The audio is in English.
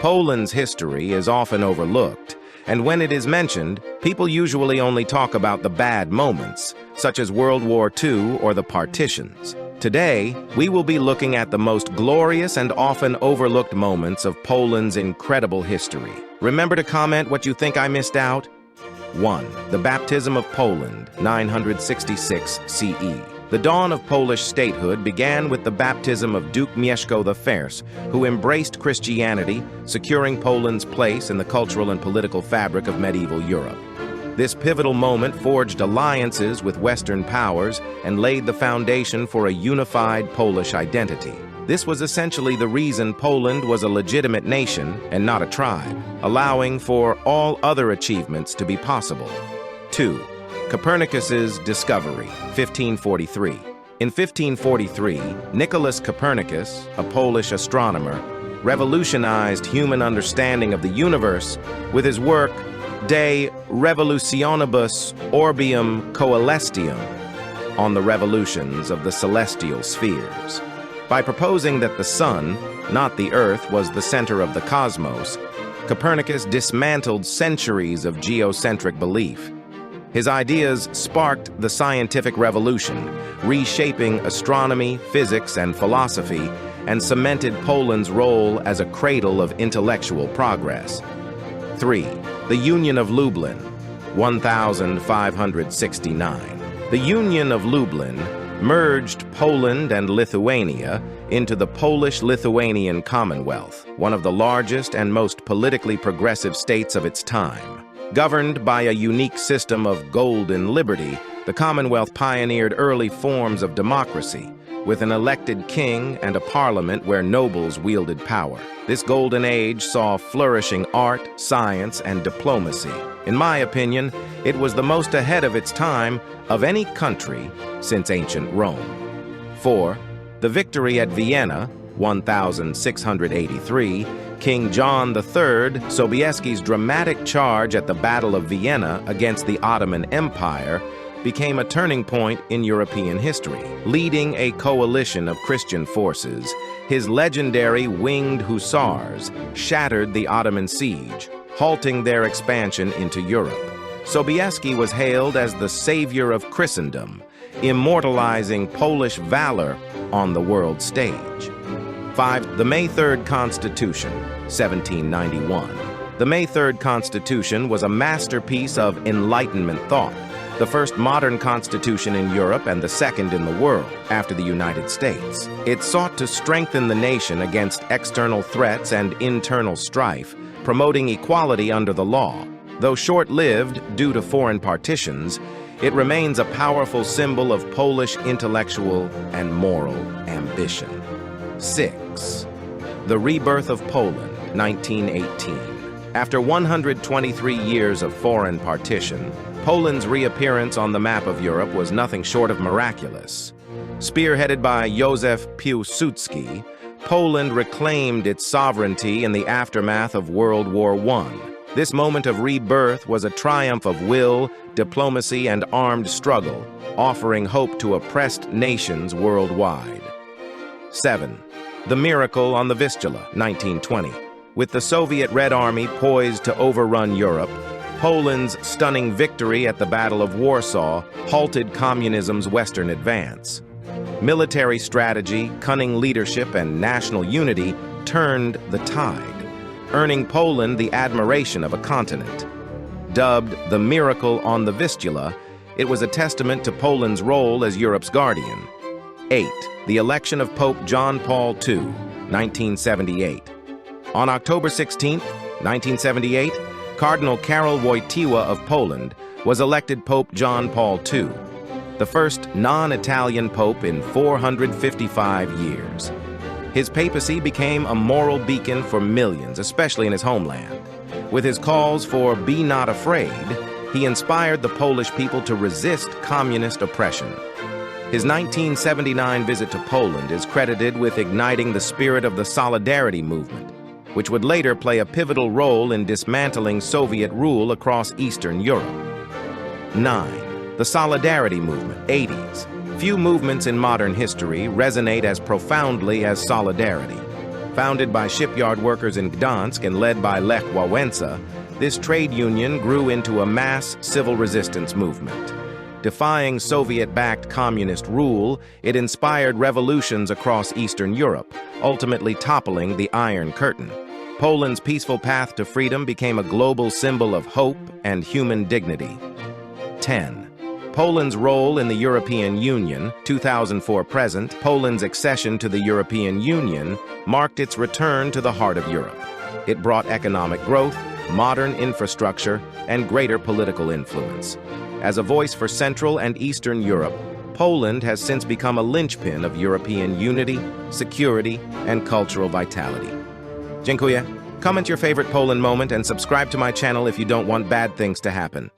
Poland's history is often overlooked, and when it is mentioned, people usually only talk about the bad moments, such as World War II or the partitions. Today, we will be looking at the most glorious and often overlooked moments of Poland's incredible history. Remember to comment what you think I missed out. 1. The baptism of Poland, 966 CE. The dawn of Polish statehood began with the baptism of Duke Mieszko I, who embraced Christianity, securing Poland's place in the cultural and political fabric of medieval Europe. This pivotal moment forged alliances with Western powers and laid the foundation for a unified Polish identity. This was essentially the reason Poland was a legitimate nation and not a tribe, allowing for all other achievements to be possible. 2. Copernicus's discovery, 1543. In 1543, Nicholas Copernicus, a Polish astronomer, revolutionized human understanding of the universe with his work De Revolutionibus Orbium Coelestium, on the revolutions of the celestial spheres. By proposing that the sun, not the earth, was the center of the cosmos, Copernicus dismantled centuries of geocentric belief. His ideas sparked the scientific revolution, reshaping astronomy, physics, and philosophy, and cemented Poland's role as a cradle of intellectual progress. 3. The Union of Lublin, 1569. The Union of Lublin merged Poland and Lithuania into the Polish-Lithuanian Commonwealth, one of the largest and most politically progressive states of its time. Governed by a unique system of golden liberty, the Commonwealth pioneered early forms of democracy, with an elected king and a parliament where nobles wielded power. This golden age saw flourishing art, science, and diplomacy. In my opinion, it was the most ahead of its time of any country since ancient Rome. 4. The victory at Vienna, 1683, King John III Sobieski's dramatic charge at the Battle of Vienna against the Ottoman Empire became a turning point in European history. Leading a coalition of Christian forces, his legendary winged hussars shattered the Ottoman siege, halting their expansion into Europe. Sobieski was hailed as the savior of Christendom, immortalizing Polish valor on the world stage. 5. The May 3rd Constitution, 1791. The May 3rd Constitution was a masterpiece of Enlightenment thought, the first modern constitution in Europe and the second in the world, after the United States. It sought to strengthen the nation against external threats and internal strife, promoting equality under the law. Though short-lived due to foreign partitions, it remains a powerful symbol of Polish intellectual and moral ambition. 6. The Rebirth of Poland, 1918. After 123 years of foreign partition, Poland's reappearance on the map of Europe was nothing short of miraculous. Spearheaded by Józef Piłsudski, Poland reclaimed its sovereignty in the aftermath of World War I. This moment of rebirth was a triumph of will, diplomacy, and armed struggle, offering hope to oppressed nations worldwide. 7. The Miracle on the Vistula, 1920. With the Soviet Red Army poised to overrun Europe, Poland's stunning victory at the Battle of Warsaw halted communism's western advance. Military strategy, cunning leadership, and national unity turned the tide, earning Poland the admiration of a continent. Dubbed the Miracle on the Vistula, it was a testament to Poland's role as Europe's guardian. 8. The election of Pope John Paul II, 1978. On October 16, 1978, Cardinal Karol Wojtyła of Poland was elected Pope John Paul II, the first non-Italian pope in 455 years. His papacy became a moral beacon for millions, especially in his homeland. With his calls for "Be not afraid," he inspired the Polish people to resist communist oppression. His 1979 visit to Poland is credited with igniting the spirit of the Solidarity movement, which would later play a pivotal role in dismantling Soviet rule across Eastern Europe. 9. The Solidarity movement, 80s. Few movements in modern history resonate as profoundly as Solidarity. Founded by shipyard workers in Gdansk and led by Lech Wałęsa, this trade union grew into a mass civil resistance movement. Defying Soviet-backed communist rule, it inspired revolutions across Eastern Europe, ultimately toppling the Iron Curtain. Poland's peaceful path to freedom became a global symbol of hope and human dignity. 10. Poland's role in the European Union, 2004 present. Poland's accession to the European Union marked its return to the heart of Europe. It brought economic growth, modern infrastructure, and greater political influence. As a voice for Central and Eastern Europe, Poland has since become a linchpin of European unity, security, and cultural vitality. Dziękuję. Comment your favorite Poland moment and subscribe to my channel if you don't want bad things to happen.